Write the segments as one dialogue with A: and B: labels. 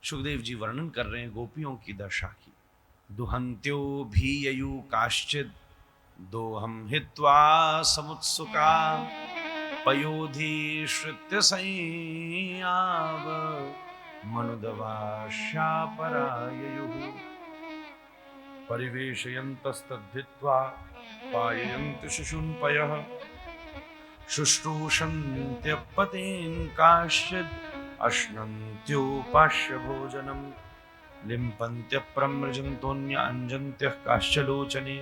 A: सुखदेव जी वर्णन कर रहे हैं गोपियों की दशा की। दुहंत्यो भी ययु काश्चिद दोहम हित्वा समुत्सुका पयोधि श्रुत्य संयाव मनुदवाशापराययुः परिवेशयन्तस्तद्धित्वा पाययन्ति शिशून्पयः शुश्रूषन्त्यपतीन् काश्चित् अश्नन्त्योपाश्य भोजनम् लिम्पन्त्यप्रमृजन्तोऽन्य अंजन्त्यः काश्चलोचने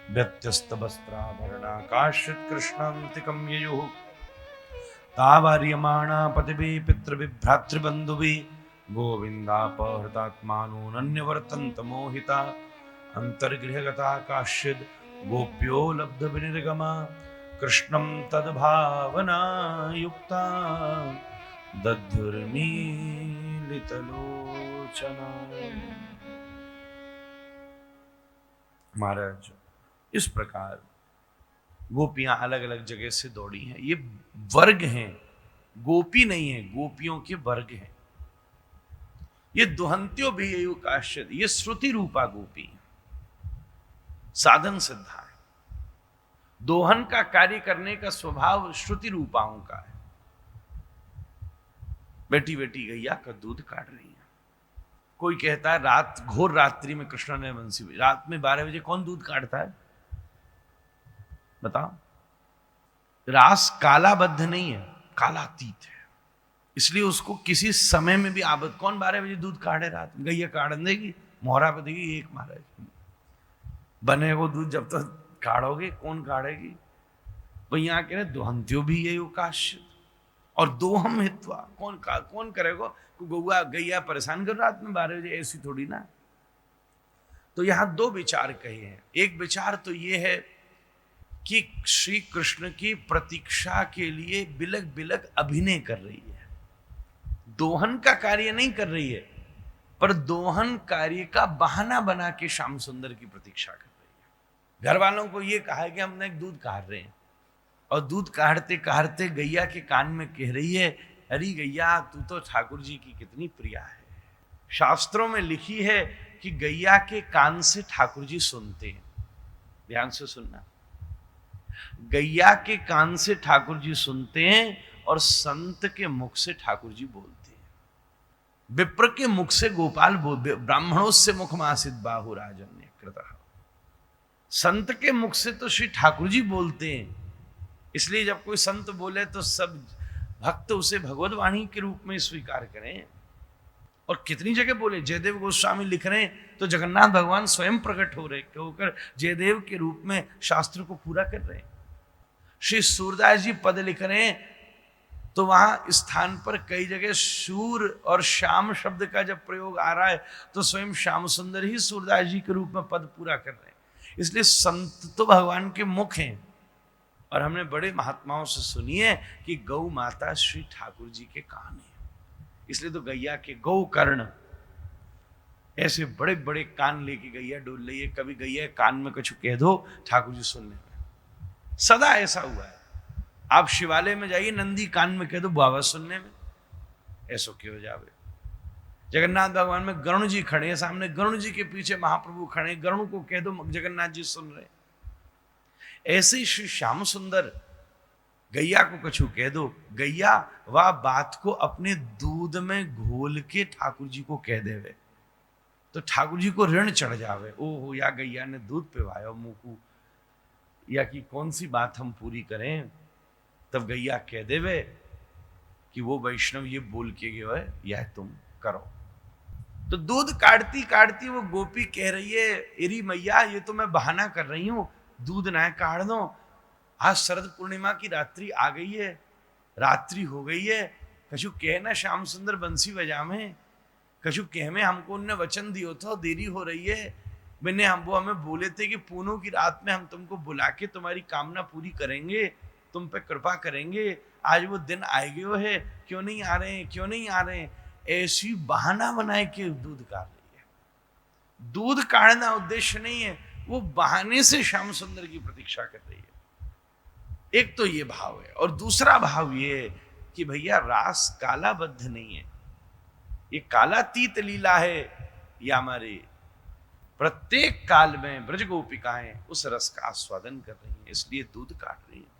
A: व्यत्यस्तवस्त्राभरणा काश्चित् कृष्णान्तिकं ययुः तावार्यमाणा पतिभिः पितृभिः गोविन्दापहृतात्मानो नन्यवर्तन्त मोहिता अन्तर्गृहगता काश्चिद् गोप्यो लब्धविनिर्गमा कृष्णं तद्भावना युक्ता दध्युर्मीलितलोचना। महाराज, इस प्रकार गोपियां अलग अलग जगह से दौड़ी हैं। ये वर्ग हैं, गोपी नहीं है, गोपियों के वर्ग हैं। ये दुहंत्यो भी काश्चिद, ये श्रुति रूपा गोपी है, साधन सिद्धा है। दोहन का कार्य करने का स्वभाव श्रुति रूपाओं का है। बेटी बेटी गैया का दूध काट रही है। कोई कहता है रात, घोर रात्रि में कृष्ण ने बंसी बजाई। रात में 12 बजे कौन दूध काटता है बताओ? रास कालाबद्ध नहीं है, कालातीत है, इसलिए उसको किसी समय में भी आबद्ध। कौन 12 बजे दूध काटे रात में? गैया काट देगी, मोहरा पे देगी एक महाराज, बने वो दूध जब तक काढ़ोगे कौन काढ़ेगी? वही यहाँ कह रहे दुहंत्यो भी ये काश्य और दोहम हित्वा, कौन करेगा? गौआ गैया परेशान कर रात में 12 बजे, ऐसी थोड़ी ना। तो यहां दो विचार कहे हैं। एक विचार तो ये है कि श्री कृष्ण की प्रतीक्षा के लिए बिलक बिलक अभिनय कर रही है, दोहन का कार्य नहीं कर रही है, पर दोहन कार्य का बहाना बना के श्याम सुंदर की प्रतीक्षा कर रही है। घर वालों को यह कहा है कि हमने एक दूध काट रहे हैं, और दूध काटते काटते गैया के कान में कह रही है, अरे गैया तू तो ठाकुर जी की कितनी प्रिया है। शास्त्रों में लिखी है कि गैया के कान से ठाकुर जी सुनते हैं। ध्यान से सुनना, गैया के कान से ठाकुर जी सुनते हैं और संत के मुख से ठाकुर जी बोलते हैं। विप्र के मुख से गोपाल ब्राह्मणों से मुख मासित बाहु राजन्य कृतः। संत के मुख से तो श्री ठाकुर जी बोलते हैं, इसलिए जब कोई संत बोले तो सब भक्त उसे भगवत वाणी के रूप में स्वीकार करें। और कितनी जगह बोले, जयदेव गोस्वामी लिख रहे हैं तो जगन्नाथ भगवान स्वयं प्रकट हो रहे होकर जयदेव के रूप में शास्त्र को पूरा कर रहे हैं। श्री सूरदास जी पद लिख रहे हैं तो वहां स्थान पर कई जगह सूर और श्याम शब्द का जब प्रयोग आ रहा है तो स्वयं श्याम सुंदर ही सूरदास जी के रूप में पद पूरा कर रहे हैं। इसलिए संत तो भगवान के मुख हैं। और हमने बड़े महात्माओं से सुनी है कि गौ माता श्री ठाकुर जी के कान है, इसलिए तो गैया के गौ कर्ण, ऐसे बड़े बड़े कान लेके गैया डोल रही है। कभी गैया कान में कुछ कह दो ठाकुर जी सुनने में, सदा ऐसा हुआ है। आप शिवालय में जाइए, नंदी कान में कह दो बाबा सुनने में, ऐसा क्यों जावे। जगन्नाथ भगवान में गरुण जी खड़े हैं सामने, गरुण जी के पीछे महाप्रभु खड़े, गरुण को कह दो जगन्नाथ जी सुन रहे। ऐसे ही श्री श्याम सुंदर गैया को कछु कह दो, गैया वह बात को अपने दूध में घोल के ठाकुर जी को कह देवे तो ठाकुर जी को ऋण चढ़ जावे। ओहो, या गैया ने दूध पिवाया मुकू, या कि कौन सी बात हम पूरी करें। तब गैया कह देवे कि वो वैष्णव ये बोल के गयो है, यह तुम करो। तो दूध काटती काटती वो गोपी कह रही है, एरी मैया ये तो मैं बहाना कर रही हूं, दूध ना काट दो। आज शरद पूर्णिमा की रात्रि आ गई है, रात्रि हो गई है, कछु कह ना श्याम सुंदर बंसी बजा में, कछु कह में हमको उनने वचन दियो था, देरी हो रही है। मैंने वो हमें बोले थे कि पूनों की रात में हम तुमको बुला के तुम्हारी कामना पूरी करेंगे, तुम पे कृपा करेंगे। आज वो दिन आए गयो है, क्यों नहीं आ रहे हैं, क्यों नहीं आ रहे हैं। ऐसी बहाना बनाए के दूध काट रही है। दूध काटना उद्देश्य नहीं है, वो बहाने से श्याम सुंदर की प्रतीक्षा कर रही है। एक तो ये भाव है, और दूसरा भाव ये है कि भैया रास कालाबद्ध नहीं है। ये कालातीत लीला है, ये हमारे प्रत्येक काल में ब्रज गोपिकाएं उस रस का आस्वादन कर रही हैं, इसलिए दूध काट रही हैं।